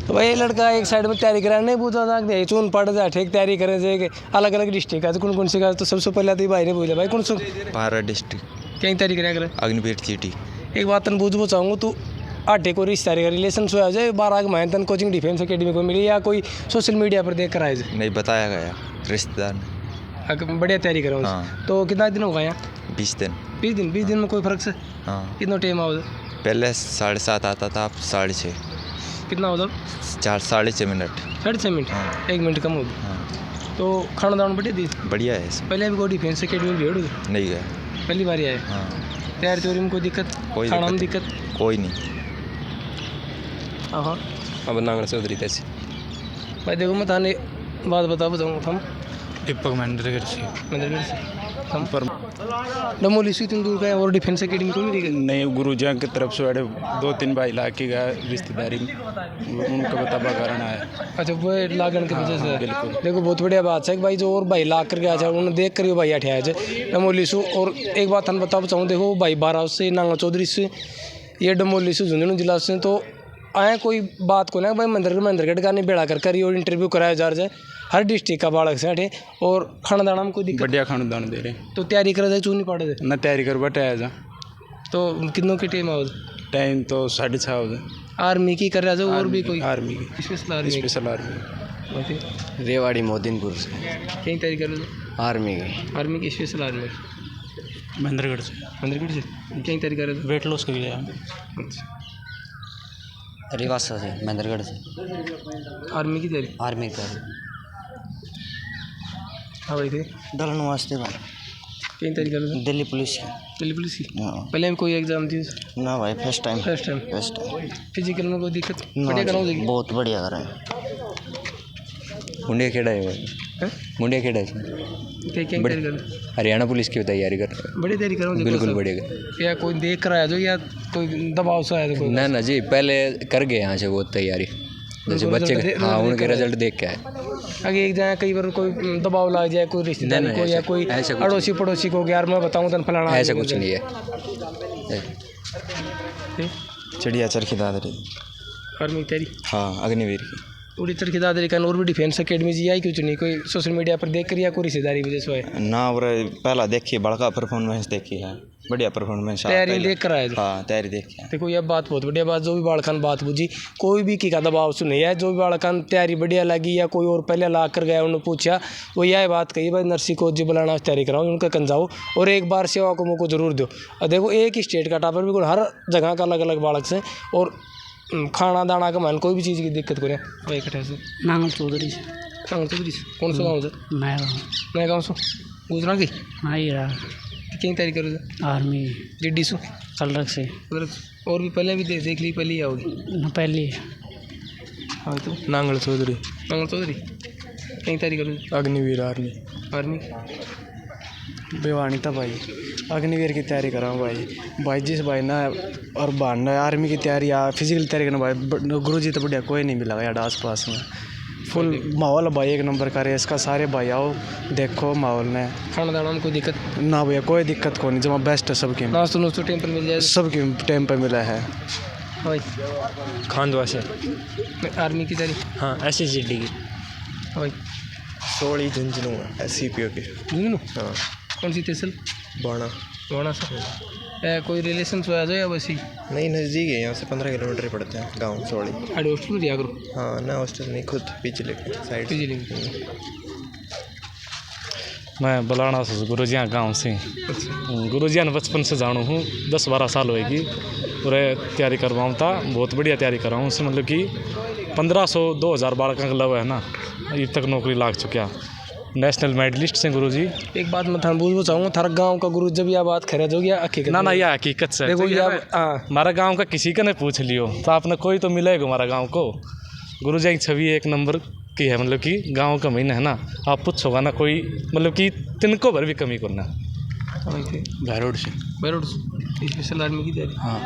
तो भाई लड़का एक साइड में तैयारी करा नहीं पूछा था कि चून पड़ जाए ठीक तैयारी करे जाए अलग अलग डिस्ट्रिक्ट है कौन कौन सी का। तो सबसे पहले तो भाई ने पूछा भाई कौन सा भारत डिस्ट्रिक्ट कहीं तैयारी करा करे अग्निवीर सिटी। एक बात तन पूछना चाहूँगा तू आटे को रिश्तेदारी का रिलेशन से आ जाए 12 के महीने तन कोचिंग डिफेंस अकेडमी को मिली या कोई सोशल मीडिया पर देख कर आए जाए नहीं बताया गया रिश्तेदार ने। बढ़िया तैयारी करा हाँ। तो कितना दिन होगा यहाँ 20 दिन। 20 दिन में कोई फर्क से हाँ कितना टाइम आओ पहले 7:30 आता था, अब 6:30। कितना होता 4-6.5 मिनट। 6.5 मिनट। हाँ। 1 मिनट कम होगी। हाँ तो खाना दाना बढ़िया दी बढ़िया है इसमें। पहले भी कोई डिफेंस अकेडमी में भेड़ नहीं गया पहली बार आए। हाँ तैयारी त्योरी में कोई दिक्कत कोई खाना में दिक्कत कोई नहीं। हाँ अब नांगल चौधरी कैसे भाई देखो मैं थाने बात बताऊँगा हम दीपक महेंद्रगढ़ से हम पर डमोली से इतनी दूर का है और डिफेंस अकेडमी को भी नहीं गुरुजी की तरफ से बड़े 2-3 भाई ला के गया रिश्तेदारी में उनका बताबा कारण आया। अच्छा वो लागन की वजह से बिल्कुल। देखो बहुत बढ़िया बात है कि भाई जो और भाई ला कर गया था उन्होंने देख कर भाई अठाया जाए डमोली से। और एक बात हम बता चाहूँ देखो भाई 12 से नांगल चौधरी से ये डमोली से झुंझुनू जिला से तो आए कोई बात को ना भाई महेंद्रगढ़ का नहीं बेड़ा कर और इंटरव्यू कराया जा रहा है हर डिस्ट्रिक्ट का बालक से हटे और खाना दाना में कोई दिक्कत बढ़िया खाना दाना दे रहे तो तैयारी करा जाए चून नहीं पड़े ना तैयारी कर बैठे आया जा तो कितनों की टीम आओ टाइम तो 6:30 हो जाए। आर्मी की कर रहा जाओ और भी कोई आर्मी की स्पेशल आर्मी रेवाड़ी मोदिनपुर से कहीं तैयारी कर रहे आर्मी की स्पेशल आर्मी महेंद्रगढ़ से कहीं तैयारी कर रहे वेट लॉस के लिए अच्छा रिवासा से महेंद्रगढ़ से आर्मी की तैयारी आर्मी का हाँ भाई थे दलन वास्ते भाई कहीं तैयारी कर रहे दिल्ली पुलिस की हाँ। पहले में कोई एग्जाम थी ना भाई फर्स्ट टाइम फिजिकल में कोई दिक्कत बढ़िया कराओ बहुत बढ़िया करा मुंडिया खेड़ा है भाई मुंडिया खेड़ा है कहीं तैयारी कर हरियाणा पुलिस की तैयारी कर बड़ी तैयारी करो बिल्कुल बढ़िया। या कोई देख कर आया जो या कोई दबाव से आया तो ना जी पहले कर गए यहाँ से बहुत तैयारी जैसे बच्चे हाँ उनके रिजल्ट देख के आए। आगे एक जगह कई बार कोई दबाव लग जाए कोई रिश्तेदार को या कोई अड़ोसी पड़ोसी को यार मैं बताऊँ तो फलाना ऐसा कुछ नहीं है। चिड़िया चरखी दादरी आर्मी तैयारी हाँ अग्निवीर की उड़ी चरखी दादरी का और भी डिफेंस अकेडमी जी आई क्यों नहीं कोई सोशल मीडिया पर देख कर या कोई रिश्तेदारी वजह से है ना और पहला देखी बड़का परफॉर्मेंस देखी है बढ़िया परफॉर्मेंस तैयारी देख कर आए हाँ तैयारी देख के देखो यह बात बहुत बढ़िया बात जो भी बालखान बात बुझी कोई भी की का दबाव सुन नहीं है जो भी बालखान तैयारी बढ़िया लगी या कोई और पहले ला कर गया उन्होंने पूछा वो यह बात कही भाई नर्सी को जी बुलाना तैयारी कराओ उनका कंजाओ और एक बार सेवा को मौको जरूर दो। और देखो एक ही स्टेट का टापर बिल्कुल हर जगह का अलग अलग बालक से और खाना दाना का मन कोई भी चीज़ की दिक्कत करें वही इकट्ठे से नांगल चौधरी से कौन सा गाँव से नया गाँव से गुजरा की हाँ ही रहा कहीं तैयारी करो आर्मी जिड्डी से कलरक से और भी पहले भी देख ली पहले ही आओगी न पहले हाँ तो नांगल चौधरी कहीं तैयारी करो अग्निवीर आर्मी बेवानी था भाई अग्निवीर की तैयारी कर रहा हूँ भाई जिस भाई ना और भाना आर्मी की तैयारी या फिजिकल तैयारी करना भाई गुरुजी तो बढ़िया कोई नहीं मिला यार आस पास में फुल माहौल भाई एक नंबर का रेस का सारे भाई आओ देखो माहौल ने खाना दाना में कोई दिक्कत ना भैया कोई दिक्कत को नहीं जमा बेस्ट है सबकी नाश्तो नुश्तो टाइम पर मिल जाए सबकी टाइम पर मिला है। भाई खांडवा से आर्मी की तैयारी हाँ SSGD की भाई सोली झुंझुनू SCPO की झुंझुनू हाँ कौन सी तहसील बाणा से कोई रिलेशन से आ जाए या वैसे ही नहीं नज़दीक है यहाँ से 15 किलोमीटर ही पड़ते हैं गांव सोड़ी। अरे हॉस्टल में दिया करो हाँ ना हॉस्टल नहीं खुद पीछे लेके साइड मैं बलाना से गुरुजिया गांव से गुरुजिया ने बचपन से जानू हूँ 10-12 साल होएगी पूरे तैयारी करवाऊँ था बहुत बढ़िया तैयारी कर रहा हूँ उससे मतलब कि 1500-2000 बालक का लव है ना अभी तक नौकरी लाग चुका नेशनल मेडलिस्ट से गुरुजी। एक बात मैं थाना पूछना चाहूँगा थारा गांव का गुरु जब यह बात खरीद हो गया हकीकत ना यह हकीकत से देखो हमारा गांव का किसी का नहीं पूछ लियो तो आपने कोई तो मिलेगा हमारा गांव को गुरुजी की छवि एक नंबर की है मतलब कि गांव का महीना है ना आप पूछोगा ना कोई मतलब कि तिनको भर भी कमी करना बैरोड से स्पेशल आर्मी की तैयारी हाँ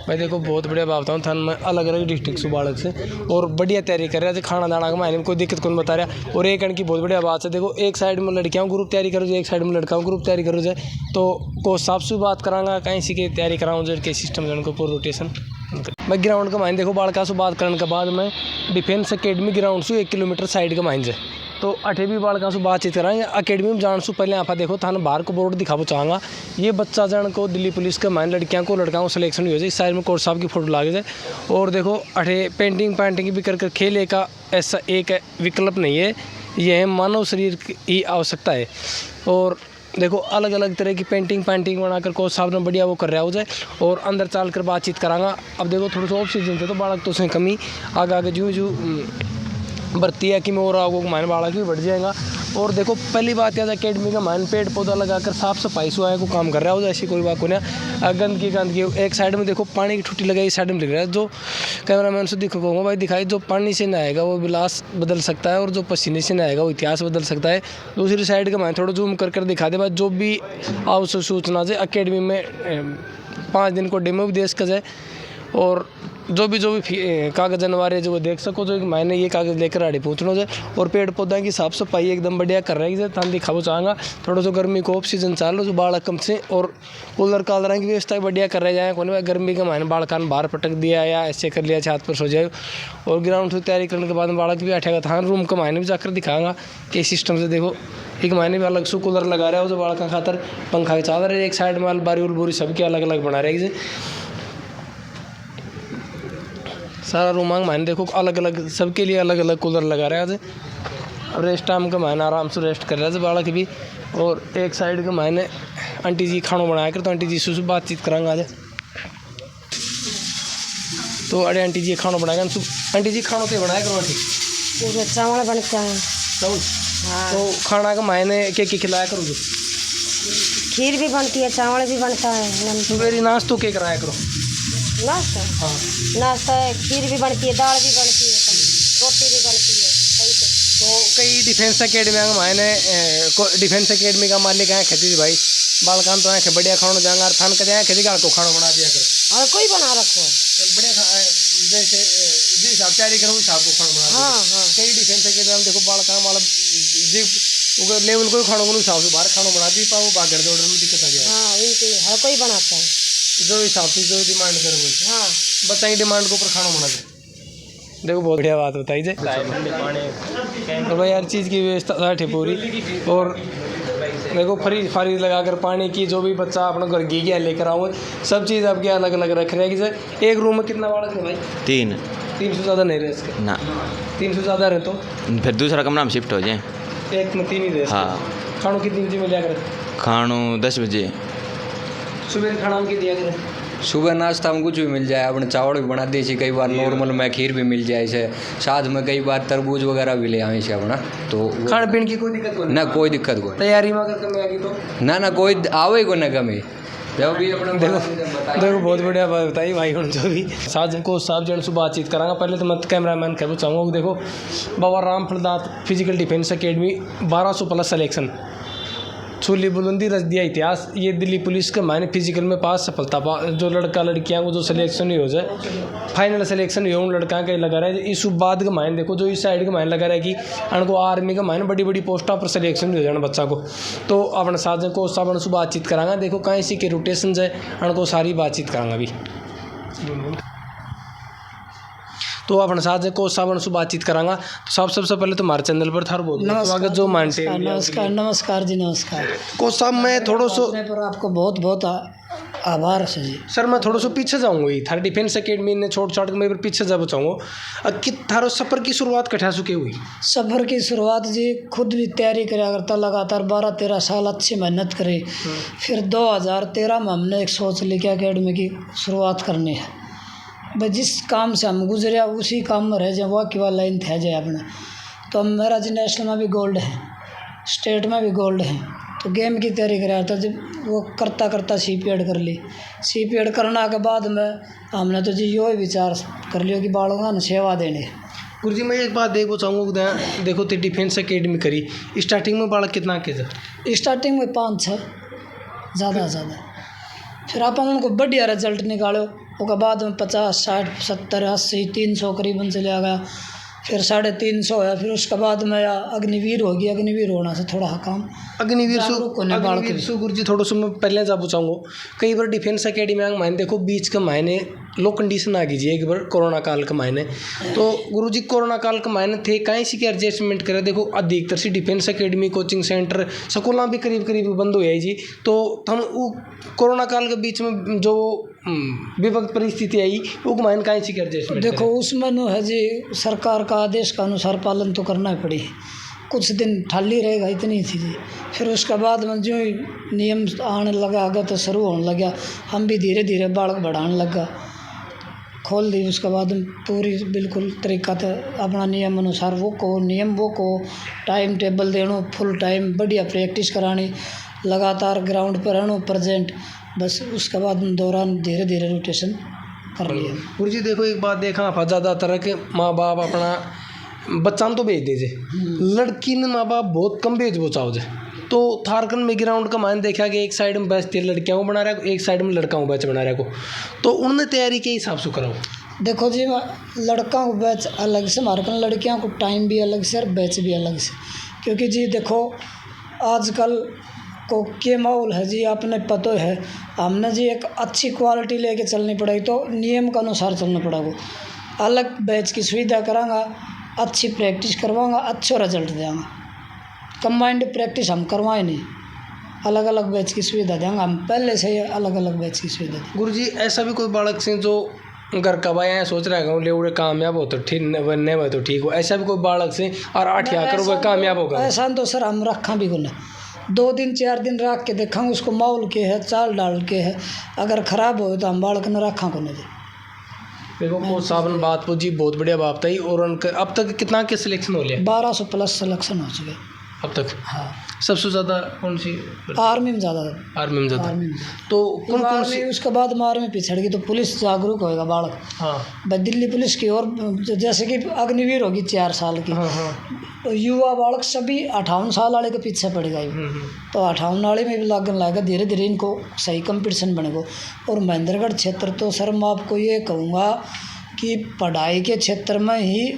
भाई देखो बहुत बढ़िया बात बताऊँ थान में अलग अलग डिस्ट्रिक्ट से बालक से और बढ़िया तैयारी कर रहा है खाना दाना का मायने में कोई दिक्कत कौन बता रहा और एक की बहुत बढ़िया बात है देखो एक साइड में लड़कियाँ ग्रुप तैयारी करो जाए एक साइड में लड़का ग्रुप तैयारी करो जाए तो को साफ सुथरी बात करांगा कहीं सी की तैयारी कराऊँ जो के सिस्टम जो उनको पूरा रोटेशन मैं ग्राउंड का माइन देखो बालका से बात करने के बाद मैं डिफेंस अकेडमी ग्राउंड से 1 किलोमीटर साइड का माइन से तो अठे भी बालका से बातचीत कराएंगे अकेडमी में जान से पहले आप देखो थाने बाहर को बोर्ड दिखाबो चाहूँगा ये बच्चा जन को दिल्ली पुलिस के माइन लड़कियों को सिलेक्शन हो जाए इस साइड में कोच साहब की फोटो लागे जाए और देखो अठे पेंटिंग भी कर खेले का ऐसा एक विकल्प नहीं है, यह मानव शरीर की आवश्यकता है। और देखो अलग अलग तरह की पेंटिंग बनाकर कोच साहब ने बढ़िया वो कर रहा हो जाए और अंदर चल कर बातचीत करांगा। अब देखो थोड़ा सा ऑफ सीजन थे तो बालक तो उसमें कमी आगे जूँ भर्ती है कि मैं और आगे माइन बालक भी बढ़ जाएगा। और देखो पहली बात याद अकेडमी का माइन पेड़ पौधा लगाकर साफ सफाई सुहाय को काम कर रहा हो, ऐसी कोई बात को नहीं। गंदगी एक साइड में देखो पानी की ठुट्टी लगाई, इस साइड में दिख रहा है जो कैमरामैन से दिखाऊंगा भाई दिखाई, जो पानी से नहाएगा वो विलास बदल सकता है और जो पसीने से नहाएगा वो इतिहास बदल सकता है। दूसरी साइड का माइन थोड़ा जूम कर दिखा दे भाई, जो भी आवश्यक सूचना से अकेडमी में 5 दिन को डेमो भी दे सका जाए और जो भी कागज़ अनिवार्य जो वो देख सको जो मैंने ये कागज़ लेकर आड़े पहुँचना जाए। और पेड़ पौधा की साफ सफाई एकदम बढ़िया कर रही है। थान दिखाओ चाहूँगा थोड़ा सा गर्मी को ऑफ सीजन चाल लो जो बालक कम से और कूलर कालर की व्यवस्था बढ़िया कर रहे जाए कोने गर्मी का मायने बालकान बाहर पटक दिया या ऐसे कर लिया छात पर सो जाए। और ग्राउंड से तैयारी करने के बाद बालक भी बैठेगा थान रूम का मायने भी जाकर दिखाऊंगा कि सिस्टम से देखो एक मायने भी अलग से कूलर लगा रहा है जो बालक खातर पंखा की चादर है, एक साइड में अलबारी उलबूरी सबके अलग अलग बना रहे हैं। सारा रूम मायने देखो अलग अलग सबके लिए अलग अलग कूलर लगा रहा है। अब रेस्ट टाइम का मायने आराम से रेस्ट कर रहा है बालक भी। और एक साइड के मायने आंटी जी खाना बनाया कर तो आंटी जी से बातचीत करांगा आज। तो अरे आंटी जी खाना बनाएगा आंटी जी खाना तो बनाया करो आंटी चावल बनता है चावल। हाँ। तो खाना का मायने क्या खिलाया करो जो खीर भी बनती है चावल भी बनता है। सवेरे नाश्तो क्या कराया करो नाश्ता हाँ नाश्ता है खीर भी बनती है दाल भी बनती है रोटी भी बनती है सही से। तो कई डिफेंस अकेडमी का मायने डिफेंस अकेडमी का मालिक है खेती भाई बालकान तो आए बढ़िया खाना जाएंगे और थान कर खेती को खाना बना दिया करो और कोई बना रखो तो बढ़िया जैसे जिस हिसाब तैयारी करो उस हिसाब को खाना बना हाँ हाँ कई डिफेंस अकेडमी में देखो बालकान वाला जी लेवल को खाना को हिसाब से बाहर खाना बना दी पाओ भागड़ दौड़ में दिक्कत आ गया। हाँ इनके हर कोई बनाता है जो हिसाब से जो डिमांड करे बोलते हाँ बताइए डिमांड के ऊपर खाना बना दे। देखो बहुत बढ़िया बात बताई जाए तो भाई हर चीज़ की व्यवस्था है पूरी। और देखो फ्रीज लगाकर पानी की जो भी बच्चा अपना घर घी क्या लेकर आओ सब चीज़ आपके अलग अलग रख रहेगी सर। एक रूम में कितना बालक है भाई 3 से ज़्यादा नहीं रह सके ना 3 से ज़्यादा रहे तो फिर दूसरा कमरा में शिफ्ट हो जाए। एक में 3 ही रह हाँ खाना कितनी बजे मिल जाकर खानो 10 बजे सुबह खाना में दिया करें सुबह नाश्ता में कुछ भी मिल जाए अपने चावल भी बना दी छी कई बार नॉर्मल में खीर भी मिल जाए से साथ में कई बार तरबूज वगैरह भी ले आए से अपना तो खाने पीने की कोई दिक्कत ना कोई दिक्कत कोई तैयारी में अगर कमी आ गई तो ना कोई आवे को ना कमी जब भी अपना देखो बहुत बढ़िया बात बताई भाई हम जो भी साथ को साहब जन से बातचीत करांगा। पहले तो मैं कैमरामैन कहना चाहूँगा देखो बाबा राम फलदात physical defence academy 1200 plus selection छूली बुलंदी रच दिया इतिहास। ये दिल्ली पुलिस के मायने फिजिकल में पास सफलता जो लड़का लड़कियां को जो सिलेक्शन ही हो जाए फाइनल सिलेक्शन ही हो उन लड़का के लगा रहा है। इस बाद के मायने देखो जो इस साइड के मायने लगा रहा है कि उनको आर्मी का मायने बड़ी बड़ी पोस्टों पर सिलेक्शन हो जाना बच्चा को। तो अपने साथ को साहब से बातचीत करांगा देखो कहीं सी के रोटेशन है उनको सारी बातचीत करांगा अभी। तो अपने साथ कोच साहब से बातचीत करांगा। तो सबसे पहले तो हमारे चैनल पर थार बहुत स्वागत जो मानते हैं। नमस्कार जी नमस्कार। कोच साहब मैं थोड़ा सो पर आपको बहुत बहुत आभार है जी सर। मैं थोड़ा सा पीछे जाऊँगा थारे डिफेंस अकेडमी ने छोड़ के मैं पीछे जा बचाऊँगा कि थारो सफ़र की शुरुआत कठा चुके हुई। सफ़र की शुरुआत जी खुद भी तैयारी करा करता लगातार 12-13 साल अच्छी मेहनत करे। फिर 2013 में हमने एक सोच ली कि अकेडमी की शुरुआत करनी है भाई जिस काम से हम गुजरे उसी काम में रह जाए वह की वह लाइन थे जाए अपने। तो मेरा जी नेशनल में भी गोल्ड है स्टेट में भी गोल्ड है तो गेम की तैयारी कराया था जब वो करता CPED कर ली। CPED करने के बाद में हमने तो जी यो ही विचार कर लिया कि बालों ने सेवा देने। गुरु जी मैं एक बात देखो चाहूँगा देखो तो डिफेंस अकेडमी करी स्टार्टिंग में बालक कितना के था स्टार्टिंग में 5-6 ज़्यादा फिर आप उनको बढ़िया रिजल्ट निकालो उसके बाद में 50, 60, 70, 80, 300 करीबन चले आ गया। फिर 350 होया। फिर उसके बाद मैं अग्निवीर हो गया। अग्निवीर होना से थोड़ा काम अग्निवीर जागरूक होने बालक अग्निवीर सु गुरु जी थोड़ा सो मैं पहले जा पूछाऊंगा कई बार डिफेंस एकेडमी में मायने देखो बीच के मायने लो कंडीशन आ गई जी एक बार कोरोना काल के मायने तो गुरु जी कोरोना काल के मायने थे कहीं सी के एडजस्टमेंट करे देखो अधिकतर सी defence academy coaching centre school भी करीब करीब बंद हो जी तो हम वो कोरोना काल के बीच में जो विपक्त परिस्थिति आई वो मायने कहीं सी के एडजस्टमेंट देखो उसमें नो है जी सरकार का आदेश का अनुसार पालन तो करना ही पड़ी। कुछ दिन ठाली रहेगा इतनी थी जी। फिर उसके बाद में जो ही नियम आने लगा आगे तो शुरू होने लगा। हम भी धीरे धीरे बालक बढ़ाने लगा खोल दी। उसके बाद पूरी बिल्कुल तरीका तो अपना नियम अनुसार वो को टाइम टेबल देनो फुल टाइम बढ़िया प्रैक्टिस करानी लगातार ग्राउंड पर रहना प्रेजेंट। बस उसके बाद दौरान धीरे धीरे रोटेशन कर लिया। गुरु जी देखो एक बात देखा आप ज़्यादातर के माँ बाप अपना बच्चा तो भेज दीजिए लड़की ने माँ बाप बहुत कम भेज बचाओ जे तो थारकन में ग्राउंड का मान देखा कि एक साइड में बैच लड़कियों को बना रहा है एक साइड में लड़का बैच बना रहा है तो उनने तैयारी के हिसाब से कराओ। देखो जी लड़का को बैच अलग से हमारे को लड़कियों को टाइम भी अलग से और बैच भी अलग से क्योंकि जी देखो आजकल को के माहौल है जी आपने पता है। हमने जी एक अच्छी क्वालिटी लेके चलनी पड़ेगी तो नियम के अनुसार चलना पड़ेगा। अलग बैच की सुविधा करांगा अच्छी प्रैक्टिस करवाऊँगा अच्छा रिजल्ट देंगे। कंबाइंड प्रैक्टिस हम करवाएं नहीं अलग अलग बैच की सुविधा देंगे हम पहले से अलग अलग बैच की सुविधा दें। गुरु जी ऐसा भी कोई बालक से जो घर का भाई यहाँ सोच रहा है ले उड़े कामयाब हो तो ठीक नहीं हुआ तो ठीक हो ऐसा भी कोई बालक से और 8 आकर वह कामयाब होगा ऐसा तो सर हम रखा भी को 2 दिन 4 दिन रख के देखा उसको माहौल के है चाल डाल के है अगर ख़राब हो तो हम बालक ने रखा को नहीं। देखो कोच साहब ने बात पूछी बहुत बढ़िया बात थी और उनका अब तक कितना के सिलेक्शन हो लिया 1200 प्लस सिलेक्शन हो चुके अब तक। हाँ सबसे ज़्यादा कौन सी आर्मी में ज़्यादा आर्मी में ज़्यादा आर्मी में तो कौन सी उसके बाद में आर्मी पिछड़ गई तो पुलिस जागरूक होएगा बालक। हाँ भाई दिल्ली पुलिस की और जैसे कि अग्निवीर होगी 4 साल की। हाँ हाँ तो युवा बालक सभी 58 साल वाले के पीछे पड़ेगा तो 58 वाले में भी लागन लाएगा धीरे धीरे इनको सही कंपटीशन बनेगा। और महेंद्रगढ़ क्षेत्र तो सर मैं आपको ये कहूँगा कि पढ़ाई के क्षेत्र में ही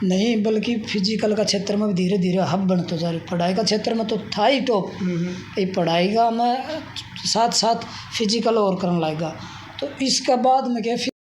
नहीं बल्कि फिजिकल का क्षेत्र में भी धीरे धीरे हब बनते जा रही। पढ़ाई का क्षेत्र में तो था ही टॉप ये पढ़ाई का मैं साथ साथ फिजिकल और करने लगेगा तो इसका बाद में क्या